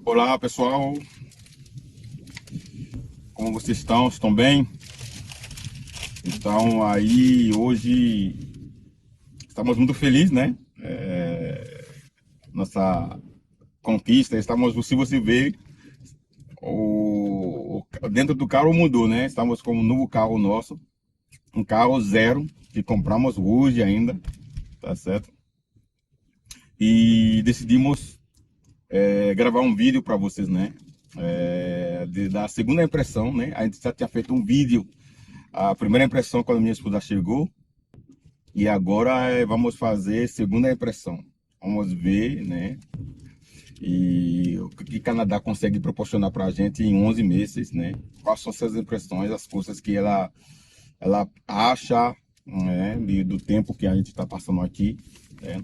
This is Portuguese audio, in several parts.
Olá pessoal, como vocês estão? Estão bem? Então aí hoje estamos muito felizes, né? Nossa conquista, estamos, se você ver, dentro do carro mudou, né? Estamos com um novo carro nosso, um carro zero que compramos hoje ainda, tá certo? E decidimos gravar um vídeo para vocês, né? Da segunda impressão, né? A gente já tinha feito um vídeo. A primeira impressão quando minha esposa chegou e agora vamos fazer segunda impressão. Vamos ver, né? E o que o Canadá consegue proporcionar para a gente em 11 meses, né? Quais são essas impressões, as coisas que ela acha, né? Do tempo que a gente está passando aqui, né?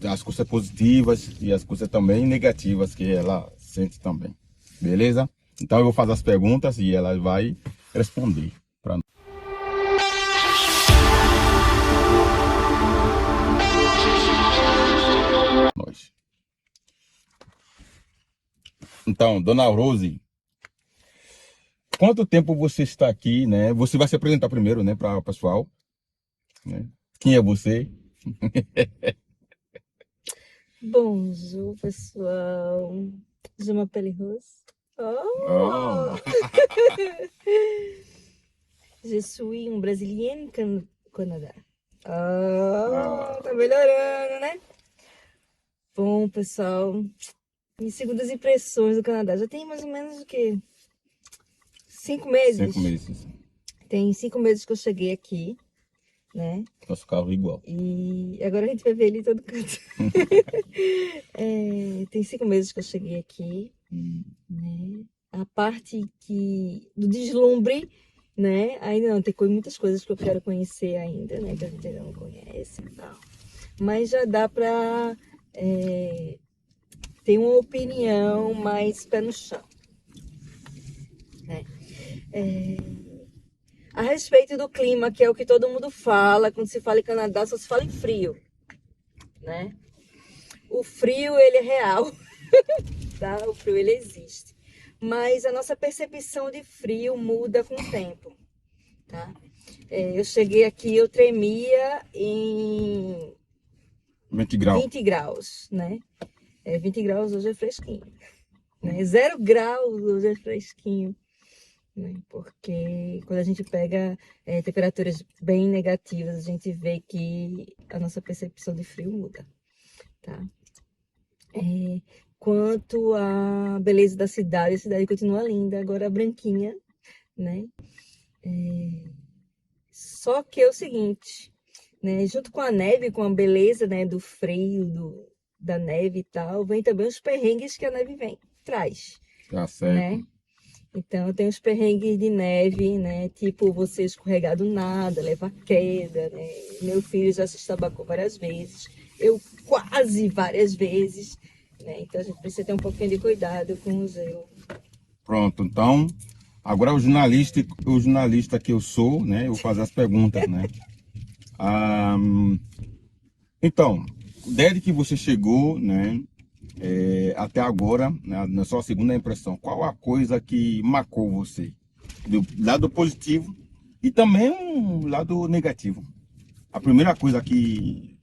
As coisas positivas e as coisas também negativas que ela sente também. Beleza? Então eu vou fazer as perguntas e ela vai responder para nós. Então, dona Rose, quanto tempo você está aqui, né? Você vai se apresentar primeiro, né, para o pessoal, né? Quem é você? Bonjour, pessoal. Je m'appelle Rose. Oh, Oh! Je suis um brasileiro Canadá. Oh, tá ah, melhorando, né? Bom, pessoal, minhas segundas impressões do Canadá. Já tem mais ou menos o quê? 5 5 meses. meses. Tem 5 meses que eu cheguei aqui, né? Nosso carro igual. E agora a gente vai ver ele em todo canto. Tem 5 meses que eu cheguei aqui, né? A parte do deslumbre, né? Ainda não, tem muitas coisas que eu quero conhecer ainda, né? Que a gente ainda não conhece e tal. Mas já dá pra ter uma opinião mais pé no chão, né? A respeito do clima, que é o que todo mundo fala, quando se fala em Canadá, só se fala em frio, né? O frio, ele é real, tá? O frio, ele existe. Mas a nossa percepção de frio muda com o tempo, tá? Eu cheguei aqui, eu tremia em 20 graus. 20 graus, né? 20 graus hoje é fresquinho, né? 0 graus hoje é fresquinho, né? Porque quando a gente pega temperaturas bem negativas, a gente vê que a nossa percepção de frio muda, tá? Quanto à beleza da cidade, a cidade continua linda, agora branquinha, né? Só que é o seguinte, né? Junto com a neve, com a beleza, né, do frio, da neve e tal, vem também os perrengues que a neve traz, Tá certo. né? Então tem os perrengues de neve, né? Tipo você escorregar do nada, levar queda, né? Meu filho já se estabacou várias vezes, eu quase várias vezes, né? Então a gente precisa ter um pouquinho de cuidado com o gelo. Pronto, então, agora o jornalista que eu sou, né, eu vou fazer as perguntas, né? Ah, então, desde que você chegou, né, até agora, né, na sua segunda impressão, qual a coisa que marcou você? Do lado positivo e também um lado negativo. A primeira coisa que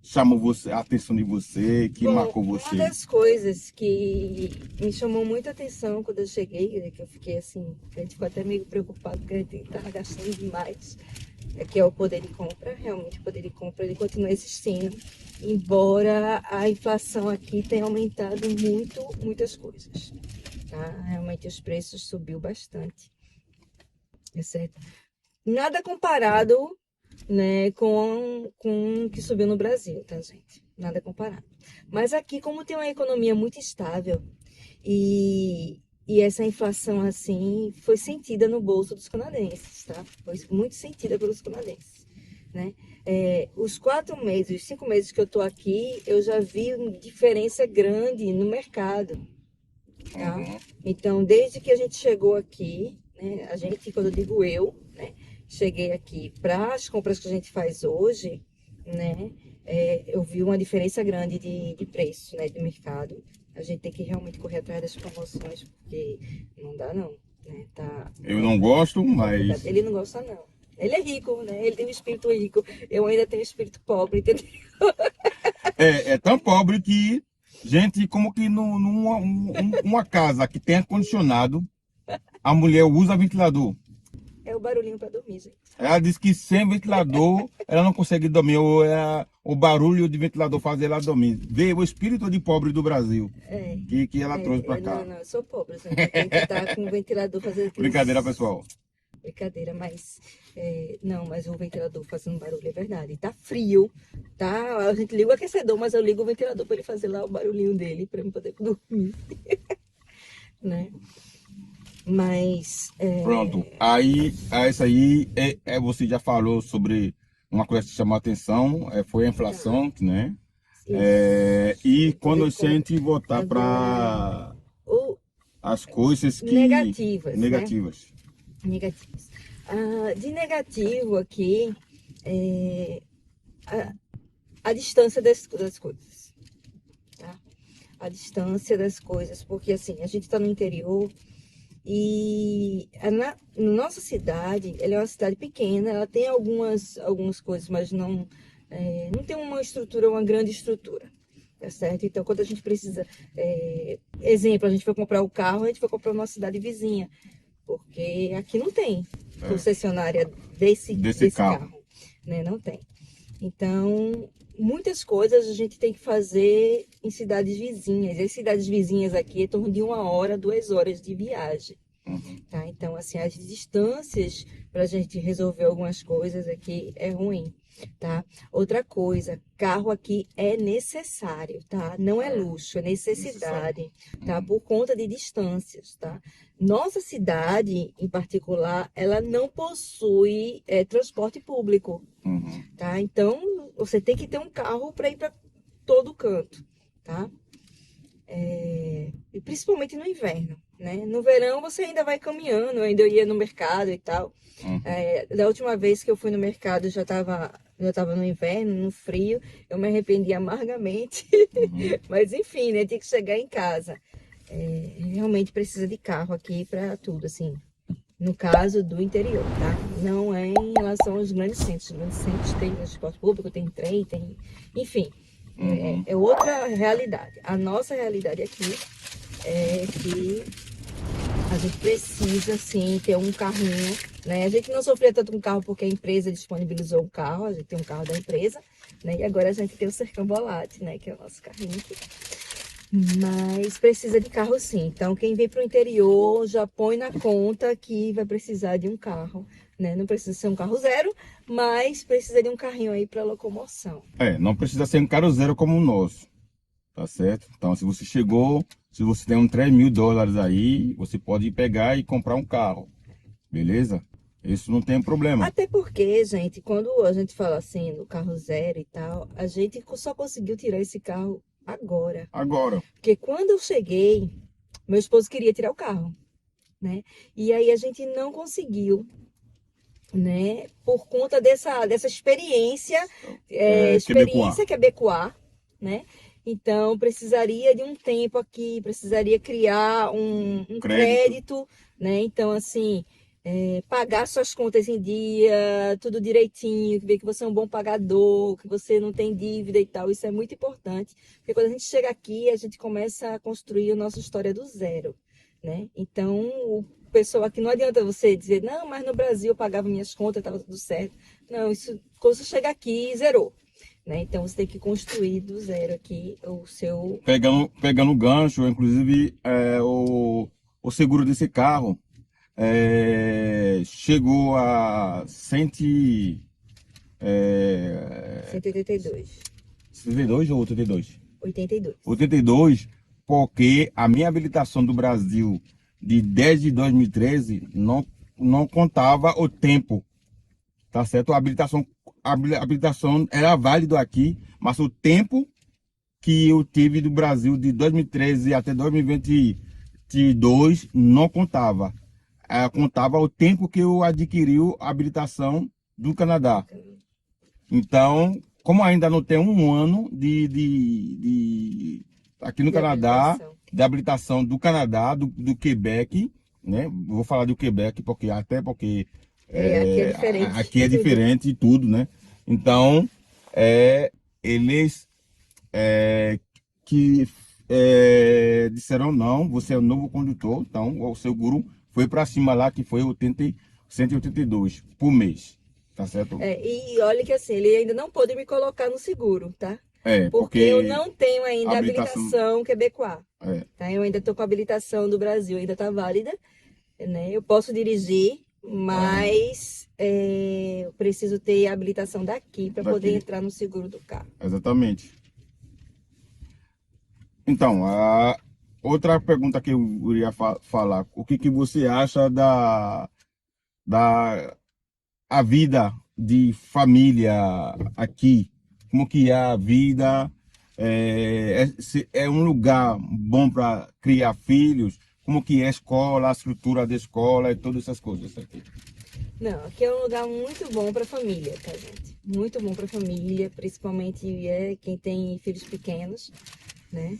chamou a atenção de você, que Bom, marcou uma você. das coisas que me chamou muita atenção quando eu cheguei, né, que eu fiquei assim, a gente ficou até meio preocupado porque a gente estava gastando demais, que é o poder de compra. Realmente o poder de compra ele continua existindo, embora a inflação aqui tenha aumentado muito, muitas coisas, tá? Realmente os preços subiu bastante, é certo? Nada comparado, né, com o que subiu no Brasil, tá, gente? Nada comparado. Mas aqui, como tem uma economia muito estável e essa inflação, assim, foi sentida no bolso dos canadenses, tá? Foi muito sentida pelos canadenses, né? Os 4 meses, os 5 meses que eu tô aqui, eu já vi diferença grande no mercado, tá? Uhum. Então, desde que a gente chegou aqui, né, a gente, quando eu digo eu, né, cheguei aqui para as compras que a gente faz hoje, né, eu vi uma diferença grande de preço, né, de mercado. A gente tem que realmente correr atrás das promoções, porque não dá não, né? Eu não gosto, mas Ele não gosta não. Ele é rico, né? Ele tem um espírito rico. Eu ainda tenho um espírito pobre, entendeu? é tão pobre que, gente, como que uma casa que tem ar-condicionado, a mulher usa ventilador. É o barulhinho para dormir, gente. Ela diz que sem ventilador ela não consegue dormir, ou é o barulho de ventilador fazer ela dormir. Vê o espírito de pobre do Brasil É. que ela trouxe para cá. Não, eu sou pobre, gente. Eu tenho que estar com o ventilador fazendo aqueles... Brincadeira, pessoal. Brincadeira, mas não, mas o ventilador fazendo barulho é verdade. Tá frio, tá? A gente liga o aquecedor, mas eu ligo o ventilador para ele fazer lá o barulhinho dele, para eu poder dormir, né? Mas Pronto. Aí, isso aí você já falou sobre uma coisa que chamou a atenção, foi a inflação, né? E quando a gente voltar para as coisas que negativas, negativas. Né? Negativas. De negativo aqui a distância das coisas, tá? A distância das coisas, porque assim, a gente está no interior e nossa cidade, ela é uma cidade pequena, ela tem algumas coisas, mas não tem uma grande estrutura, tá certo? Então, quando a gente precisa, exemplo, a gente foi comprar o carro, a gente foi comprar numa cidade vizinha, porque aqui não tem concessionária desse carro, né? Não tem. Então, muitas coisas a gente tem que fazer em cidades vizinhas. E as cidades vizinhas aqui é em torno de 1 hora, 2 horas de viagem. Tá? Então, assim, as distâncias para a gente resolver algumas coisas aqui é ruim, tá? Outra coisa, carro aqui é necessário, tá? Não é luxo, é necessidade, tá? Por conta de distâncias, tá? Nossa cidade, em particular, ela não possui transporte público, tá? Então, você tem que ter um carro para ir para todo canto, tá? E principalmente no inverno, né? No verão você ainda vai caminhando, eu ainda ia no mercado e tal. Da última vez que eu fui no mercado já estava no inverno, no frio, eu me arrependi amargamente. Mas enfim, né? Tinha que chegar em casa. Realmente precisa de carro aqui para tudo, assim. No caso do interior, tá? Não é em relação aos grandes centros. Os grandes centros têm transporte público, tem trem, tem... Enfim, é outra realidade. A nossa realidade aqui é que a gente precisa, sim, ter um carrinho, né? A gente não sofria tanto com o carro porque a empresa disponibilizou o carro, a gente tem um carro da empresa, né? E agora a gente tem o Sercam Volate, né? Que é o nosso carrinho aqui. Mas precisa de carro sim. Então, quem vem para o interior já põe na conta que vai precisar de um carro, né? Não precisa ser um carro zero, mas precisa de um carrinho aí para locomoção. Não precisa ser um carro zero como o nosso, tá certo? Então, se você chegou, se você tem uns $3.000 aí, você pode pegar e comprar um carro, beleza? Isso não tem problema. Até porque, gente, quando a gente fala assim do carro zero e tal, a gente só conseguiu tirar esse carro agora. Porque quando eu cheguei, meu esposo queria tirar o carro, né? E aí a gente não conseguiu, né? Por conta dessa experiência, experiência quebecois, né? Então, precisaria de um tempo aqui, precisaria criar um crédito, né? Então, assim, pagar suas contas em dia, tudo direitinho, ver que você é um bom pagador, que você não tem dívida e tal. Isso é muito importante, porque quando a gente chega aqui, a gente começa a construir a nossa história do zero, né? Então, o pessoal aqui, não adianta você dizer, não, mas no Brasil eu pagava minhas contas, estava tudo certo. Não, isso, quando você chega aqui, zerou. Né? Então você tem que construir do zero aqui o seu... Pegando o gancho, inclusive o seguro desse carro chegou a 182. 72 ou 82? 82. 82, porque a minha habilitação do Brasil de 10 de 2013 não contava o tempo, tá certo? A habilitação era válida aqui, mas o tempo que eu tive do Brasil de 2013 até 2022 não contava. Contava o tempo que eu adquiri a habilitação do Canadá. Então, como ainda não tem um ano aqui no Canadá, de habilitação do Canadá, do Quebec, né? Vou falar do Quebec porque Aqui é diferente aqui é tudo. diferente e tudo, né? Então, eles que disseram não, você é o novo condutor, então o seu guru foi para cima lá, que foi 182 por mês, tá certo? E olha que assim, ele ainda não pôde me colocar no seguro, tá? Porque eu Porque não tenho a ainda habilitação habilitação quebecois, é, tá? Eu ainda estou com a habilitação do Brasil, ainda está válida, né? Eu posso dirigir, aham, mas eu preciso ter a habilitação daqui para poder daqui, entrar no seguro do carro. exatamente. Então, a outra pergunta que eu iria falar, o que que você acha da a vida de família aqui? Como que é a vida? É um lugar bom para criar filhos? Como que é a escola, a estrutura da escola e todas essas coisas aqui? Não, aqui é um lugar muito bom para família, tá, gente? Muito bom para família, principalmente quem tem filhos pequenos, né?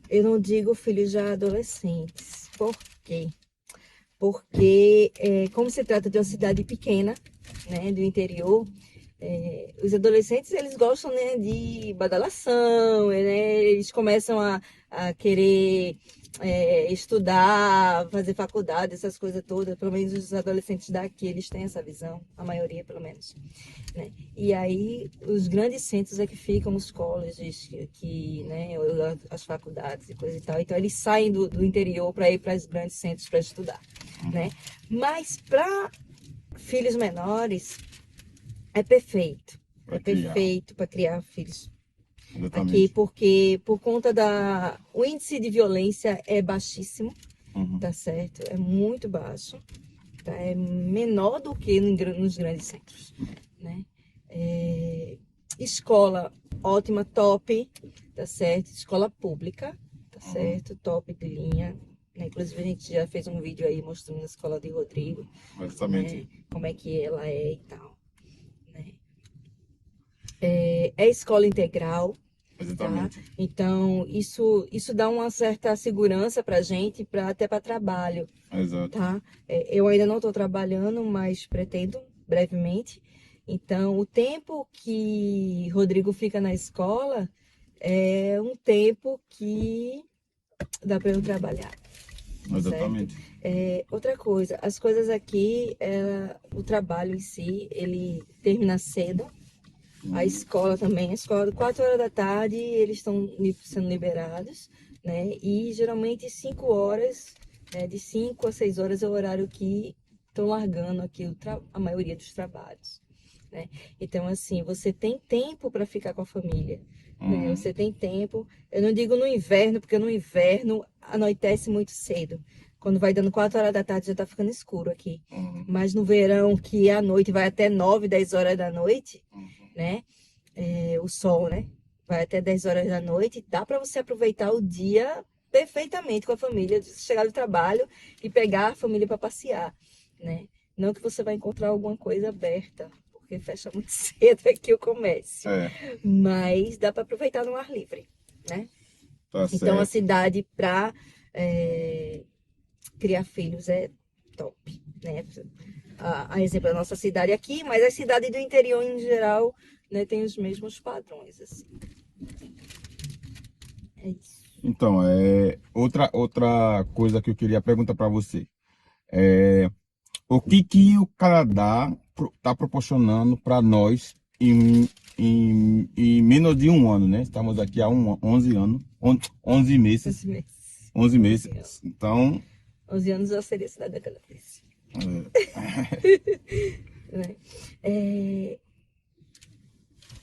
Eu não digo filhos já adolescentes. Por quê? Porque, como se trata de uma cidade pequena, né, do interior, os adolescentes eles gostam, né, de badalação, né, eles começam a querer estudar, fazer faculdade, essas coisas todas. Pelo menos os adolescentes daqui eles têm essa visão, a maioria pelo menos, né? E aí os grandes centros é que ficam os colleges, né, as faculdades e coisa e tal. Então eles saem do interior para ir para os grandes centros para estudar, né? Mas para filhos menores é perfeito. É Para criar, perfeito para criar filhos aqui, exatamente. porque por conta o índice de violência é baixíssimo, Uhum. tá certo? É muito baixo, tá? É menor do que nos grandes centros, né? Escola ótima, top, tá certo? Escola pública, tá Uhum. certo? Top de linha. Né? Inclusive a gente já fez um vídeo aí mostrando a escola de Rodrigo, né? Exatamente, Como é que ela é e tal, né? É escola integral, tá? exatamente, Então, isso dá uma certa segurança pra gente, até para trabalho, exato. tá? Eu ainda não estou trabalhando, mas pretendo brevemente. Então, o tempo que Rodrigo fica na escola é um tempo que dá para eu trabalhar, tá certo? Exatamente. Outra coisa, as coisas aqui, o trabalho em si, ele termina cedo. A Uhum. escola também, a escola, 4 horas da tarde, eles estão sendo liberados, né? E geralmente 5 horas, né? De 5 a 6 horas é o horário que estão largando aqui a maioria dos trabalhos, né? Então, assim, você tem tempo para ficar com a família, né? Uhum. Você tem tempo. Eu não digo no inverno, porque no inverno anoitece muito cedo. Quando vai dando 4 horas da tarde já tá ficando escuro aqui. Uhum. Mas no verão, que a noite vai até 9, 10 horas da noite, Uhum. né? O sol, né? Vai até 10 horas da noite. Dá para você aproveitar o dia perfeitamente com a família, chegar do trabalho e pegar a família para passear, né? Não que você vai encontrar alguma coisa aberta, porque fecha muito cedo aqui o comércio, É, mas dá para aproveitar no ar livre, né? tá Então a certo. cidade para criar filhos é top, né? A exemplo da nossa cidade aqui, mas a cidade do interior em geral, né, tem os mesmos padrões, assim. É isso. Então, outra coisa que eu queria perguntar para você. O que que o Canadá está proporcionando para nós em menos de um ano, né? Estamos aqui há 11 anos, 11 meses, 11 meses. 11 11 meses. anos. Então, 11 anos eu seria cidadã canadense. Né? É,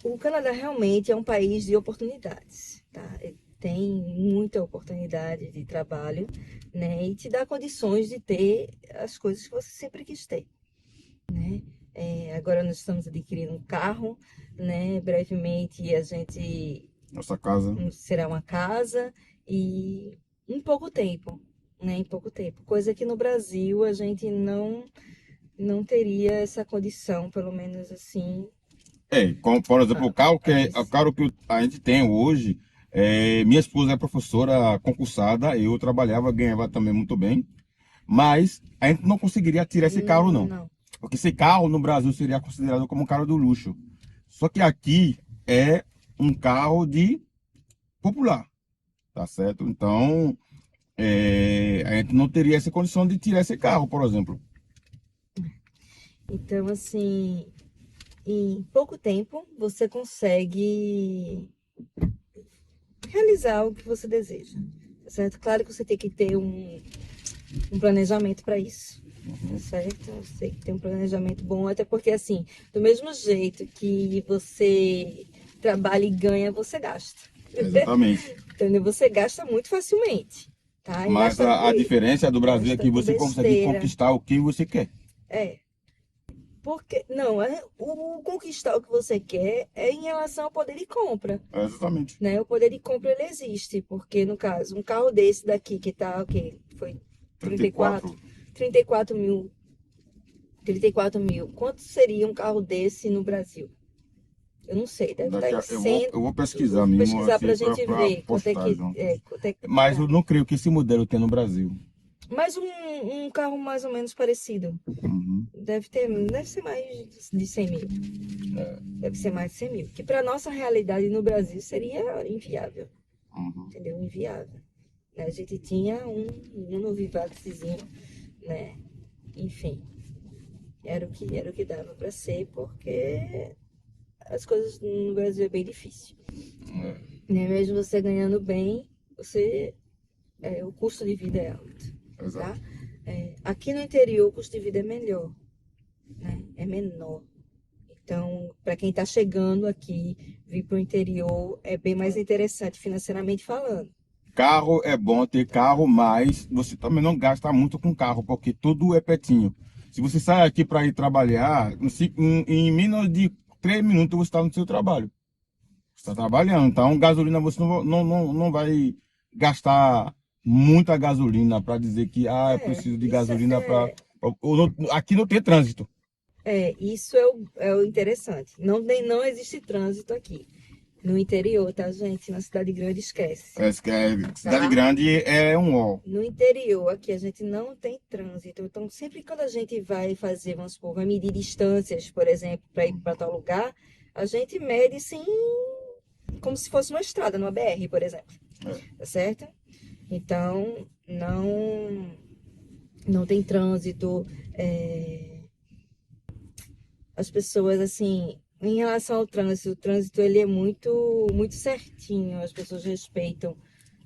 o Canadá realmente é um país de oportunidades, tá? Tem muita oportunidade de trabalho, né? E te dá condições de ter as coisas que você sempre quis ter, né? Agora nós estamos adquirindo um carro, né? Brevemente a gente nossa casa, será uma casa e em pouco tempo, né? Em pouco tempo. Coisa que no Brasil a gente não teria essa condição, pelo menos assim, como por exemplo, o carro a desse. que a gente tem hoje Minha esposa é professora concursada, eu trabalhava, ganhava também muito bem, mas a gente não conseguiria tirar esse carro, não. Não. Porque esse carro no Brasil seria considerado como um carro do luxo. Só que aqui é um carro de popular, tá certo? Então, a gente não teria essa condição de tirar esse carro, por exemplo. Então, assim, em pouco tempo você consegue realizar o que você deseja, tá certo? Claro que você tem que ter um planejamento para isso, tá certo? Você tem que ter um planejamento bom, até porque, assim, do mesmo jeito que você trabalha e ganha, você gasta. Exatamente. Entendeu? Você gasta muito facilmente, tá? E Mas gasta, a diferença do Brasil é gasta que com você consegue besteira. conquistar o que você quer. É. Porque, não, o conquistar o que você quer é em relação ao poder de compra, Exatamente. né? O poder de compra, ele existe, porque, no caso, um carro desse daqui que tá, o quê? Foi 34. 34 mil. 34 mil. Quanto seria um carro desse no Brasil? Eu não sei, deve estar em Eu vou, 100. eu vou Eu pesquisar vou mesmo pesquisar pra assim gente para ver postar junto. quanto é que Mas eu dá. não creio que esse modelo tenha no Brasil. Mas um carro mais ou menos parecido. Uhum. Deve ser mais de 100 mil. É, Deve ser mais de 100 mil. Que para nossa realidade no Brasil seria inviável. uhum. Entendeu? Inviável. Né? A gente tinha um Vivaxzinho, né? Enfim, era o que dava para ser, porque as coisas no Brasil é bem difícil. É, Né? Mesmo você ganhando bem, o custo de vida é alto, tá? exato. Aqui no interior o custo de vida é melhor, né? É menor. Então, para quem está chegando aqui, vir para o interior é bem mais interessante financeiramente falando. Carro é bom ter carro, mas você também não gasta muito com carro, porque tudo é pertinho. Se você sai aqui para ir trabalhar, em menos de 3 minutos você está no seu trabalho. Você está trabalhando. Então, gasolina você não vai gastar muita gasolina para dizer que eu preciso de Isso gasolina para. Aqui não tem trânsito. isso é o interessante. Não existe trânsito aqui. No interior, tá, gente? Na cidade grande, esquece. Cidade Tá? grande é um ó. No interior, aqui a gente não tem trânsito. Então, sempre quando a gente vai fazer, vamos supor, vai medir distâncias, por exemplo, para ir para tal lugar, a gente mede sim, como se fosse uma estrada, numa BR, por exemplo. É, Tá certo? Então, não tem trânsito. As pessoas, assim, em relação ao trânsito, o trânsito ele é muito, muito certinho. As pessoas respeitam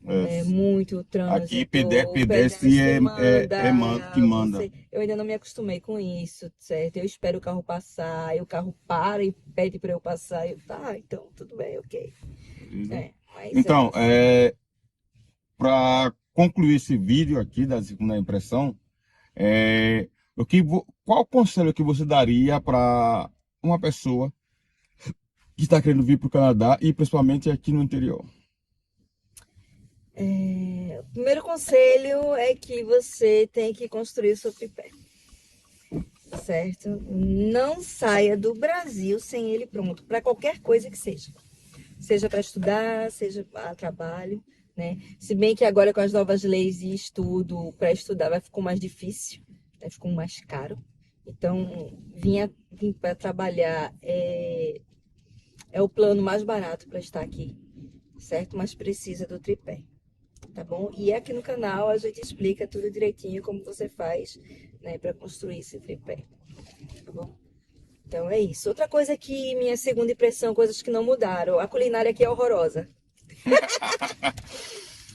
é. muito o Aqui trânsito. O pedestre pedestre que manda, manda. Eu ainda não me acostumei com isso, certo? Eu espero o carro passar, e o carro para e pede para eu passar. Eu, tá, então tudo bem, ok. Mas Então, assim. para concluir esse vídeo aqui da segunda impressão, qual conselho que você daria para uma pessoa que está querendo vir para o Canadá e principalmente aqui no interior? O primeiro conselho é que você tem que construir o seu tripé, certo? Não saia do Brasil sem ele pronto, para qualquer coisa que seja. Seja para estudar, seja para trabalho, né? Se bem que agora com as novas leis e estudo, para estudar vai ficar mais difícil, vai ficar mais caro. Então, vir para trabalhar é o plano mais barato para estar aqui, certo? Mas precisa do tripé. Tá bom? E aqui no canal a gente explica tudo direitinho como você faz, né, para construir esse tripé, tá bom? Então é isso. Outra coisa que minha segunda impressão, coisas que não mudaram, a culinária aqui é horrorosa.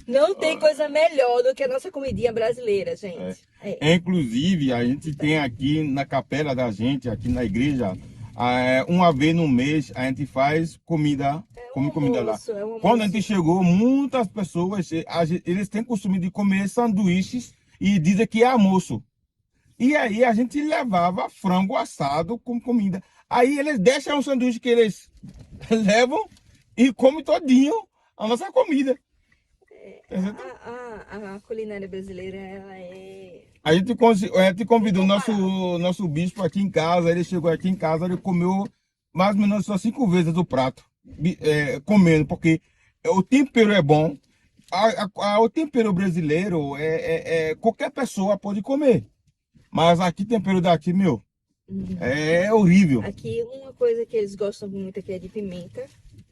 Não tem coisa melhor do que a nossa comidinha brasileira, gente. Inclusive, a gente tem aqui na capela da gente, aqui na igreja, uma vez no mês, a gente faz comida, come comida lá. É um Quando a gente almoço. chegou, muitas pessoas, eles têm costume de comer sanduíches e dizem que é almoço. E aí a gente levava frango assado com comida. Aí eles deixam o sanduíche que eles levam e comem todinho a nossa comida. A culinária brasileira, ela é... A gente convidou o nosso bispo aqui em casa, ele chegou aqui em casa, ele comeu mais ou menos só 5 vezes o prato, comendo, porque o tempero é bom. O tempero brasileiro qualquer pessoa pode comer. Mas aqui, tempero daqui, meu, é horrível. Aqui, uma coisa que eles gostam muito aqui é de pimenta,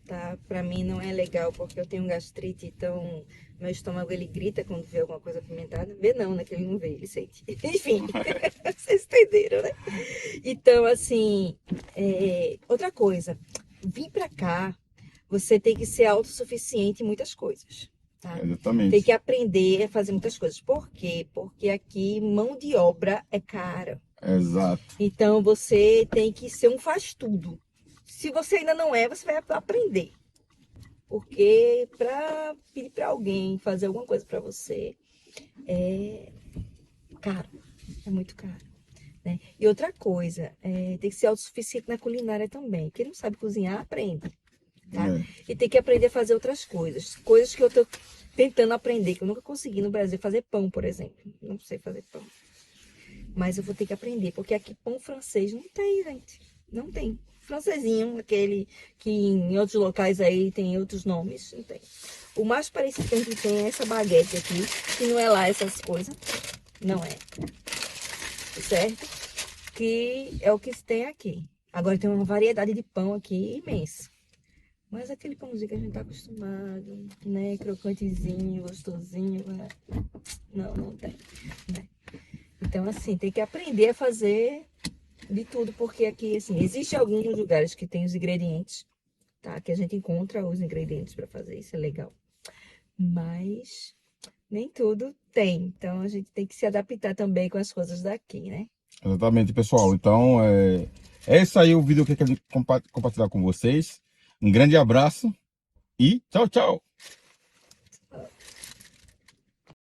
tá? Pra mim não é legal porque eu tenho gastrite, então meu estômago ele grita quando vê alguma coisa apimentada. Vê não, né? Que ele não vê, ele sente. Enfim, vocês entenderam, né? Então, assim, outra coisa, vir pra cá, você tem que ser autossuficiente em muitas coisas, tá? Tem Exatamente. que aprender a fazer muitas coisas. Por quê? Porque aqui mão de obra é cara. Exato. Então você tem que ser um faz-tudo. Se você ainda não é, você vai aprender. Porque para pedir para alguém fazer alguma coisa para você é caro, é muito caro. Né? E outra coisa, tem que ser autossuficiente na culinária também. Quem não sabe cozinhar, aprende. Tá? E tem que aprender a fazer outras coisas. Coisas que eu tô tentando aprender, que eu nunca consegui no Brasil. Fazer pão, por exemplo. Não sei fazer pão. Mas eu vou ter que aprender, porque aqui pão francês não tem, gente. Não tem. Francesinho, aquele que em outros locais aí tem outros nomes, não tem. O mais parecido que a gente tem é essa baguete aqui, que não é lá essas coisas. Não é. Certo? Que é o que se tem aqui. Agora tem uma variedade de pão aqui imensa. Mas aquele pãozinho que a gente tá acostumado, né? Crocantezinho, gostosinho, né? Não tem, né? Então, assim, tem que aprender a fazer de tudo, porque aqui, assim, existe alguns lugares que tem os ingredientes, tá? Que a gente encontra os ingredientes para fazer, isso é legal. Mas nem tudo tem, então a gente tem que se adaptar também com as coisas daqui, né? Exatamente, pessoal. Então, esse aí o vídeo que eu quero compartilhar com vocês. Um grande abraço e tchau, tchau.